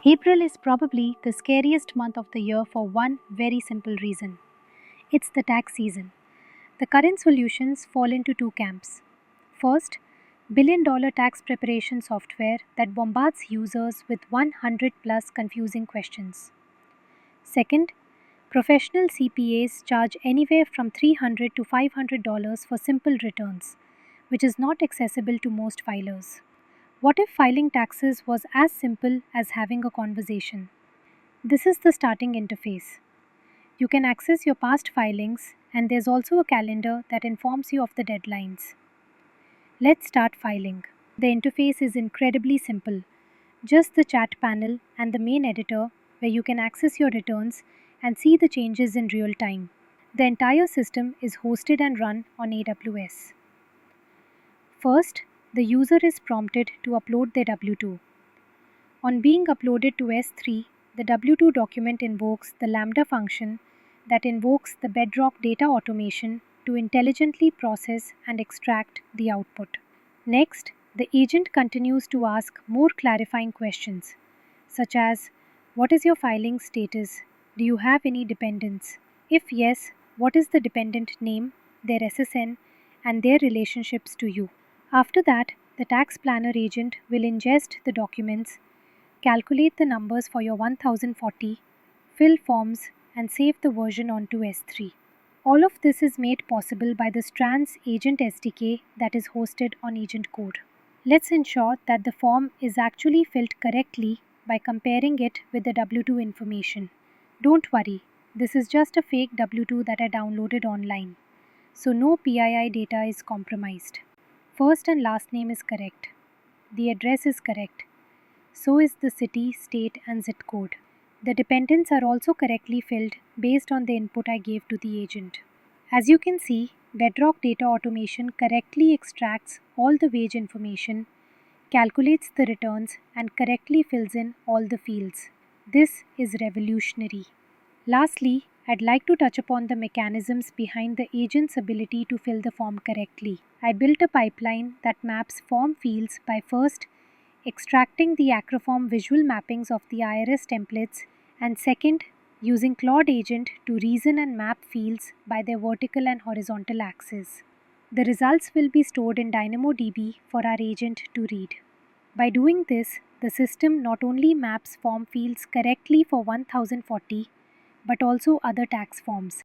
April is probably the scariest month of the year for one very simple reason. It's the tax season. The current solutions fall into two camps. First, billion-dollar tax preparation software that bombards users with 100 plus confusing questions. Second, professional CPAs charge anywhere from $300 to $500 for simple returns, which is not accessible to most filers. What if filing taxes was as simple as having a conversation? This is the starting interface. You can access your past filings, and there's also a calendar that informs you of the deadlines. Let's start filing. The interface is incredibly simple. Just the chat panel and the main editor where you can access your returns and see the changes in real time. The entire system is hosted and run on AWS. First, the user is prompted to upload their W-2. On being uploaded to S3, the W-2 document invokes the Lambda function that invokes the Bedrock data automation to intelligently process and extract the output. Next, the agent continues to ask more clarifying questions, such as, what is your filing status? Do you have any dependents? If yes, what is the dependent name, their SSN, and their relationships to you? After that, the tax planner agent will ingest the documents, calculate the numbers for your 1040, fill forms, and save the version onto S3. All of this is made possible by the Strands Agent SDK that is hosted on AgentCore. Let's ensure that the form is actually filled correctly by comparing it with the W-2 information. Don't worry, this is just a fake W-2 that I downloaded online, so no PII data is compromised. First and last name is correct. The address is correct. So is the city, state, and zip code. The dependents are also correctly filled based on the input I gave to the agent. As you can see, Bedrock data automation correctly extracts all the wage information, calculates the returns, and correctly fills in all the fields. This is revolutionary. Lastly, I'd like to touch upon the mechanisms behind the agent's ability to fill the form correctly. I built a pipeline that maps form fields by first extracting the Acroform visual mappings of the IRS templates, and second, using Claude Agent to reason and map fields by their vertical and horizontal axes. The results will be stored in DynamoDB for our agent to read. By doing this, the system not only maps form fields correctly for 1040, but also other tax forms.